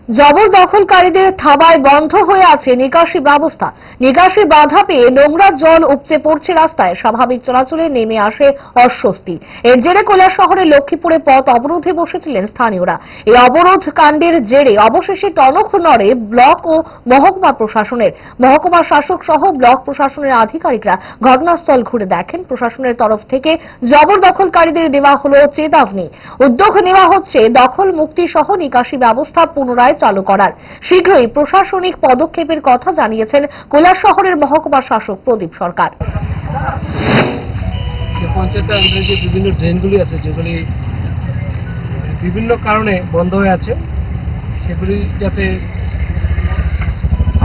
জবরদখলকারীদের থাবায় বন্ধ হয়ে আছে নিকাশি ব্যবস্থা। নিকাশি বাধা পেয়ে নোংরা জল উপচে পড়ছে রাস্তায়, স্বাভাবিক চলাচলে নেমে আসে অস্বস্তি। এর জেরে কৈলাসহরের লক্ষ্মীপুরে পথ অবরোধে বসেছিলেন স্থানীয়রা। এই অবরোধ কাণ্ডের জেরে অবশেষে টনক নড়ে ব্লক ও মহকুমা প্রশাসনের। মহকুমা শাসক সহ ব্লক প্রশাসনের আধিকারিকরা ঘটনাস্থল ঘুরে দেখেন। প্রশাসনের তরফ থেকে জবরদখলকারীদের দেওয়া হলো চেতাবনী। উদ্যোগ নেওয়া হচ্ছে দখল মুক্তি সহ নিকাশি ব্যবস্থা পুনরায় চালু করার। শীঘ্রই প্রশাসনিক পদক্ষেপের কথা জানিয়েছেন কৈলাসহরের মহকুমা শাসক প্রদীপ সরকার। পঞ্চায়েতের আন্ডারে যে বিভিন্ন ড্রেনগুলি আছে, যেগুলি বিভিন্ন কারণে বন্ধ হয়ে আছে, সেগুলি যাতে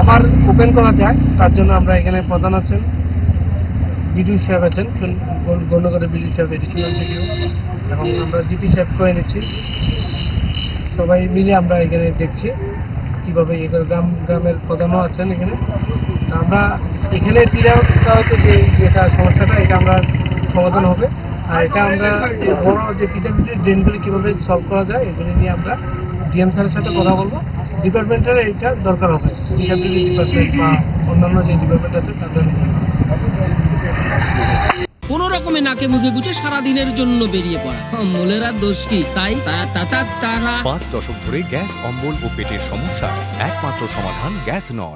আবার ওপেন করা যায়, তার জন্য আমরা এখানে প্রধান আছেন, বিডিও সাহেব আছেন, গণ্যকারী বিডিও সাহেব, এডিশনাল বিডিও, এবং আমরা জিপি সাহেব করে নিচ্ছি। সবাই মিলে আমরা এখানে দেখছি কীভাবে গ্রামের প্রধানও আছেন এখানে। আমরা এখানে হচ্ছে যে এটা সমস্যাটা, এটা আমরা সমাধান হবে। আর এটা আমরা বড় যে পিডব্লিউডি ড্রেনগুলি কীভাবে সলভ করা যায়, এগুলি নিয়ে আমরা ডিএম স্যারের সাথে কথা বলবো। ডিপার্টমেন্টের এটা দরকার হবে, পিডব্লিউডি ডিপার্টমেন্ট বা অন্যান্য যে ডিপার্টমেন্ট আছে তাদের। কোন রকমে নাকে মুখে গুছে সারাদিনের জন্য বেরিয়ে পড়া, অম্বলের আর দোষ কি? তাই তারা 5 দশক ধরে গ্যাস, অম্বল ও পেটের সমস্যা একমাত্র সমাধান গ্যাস নল।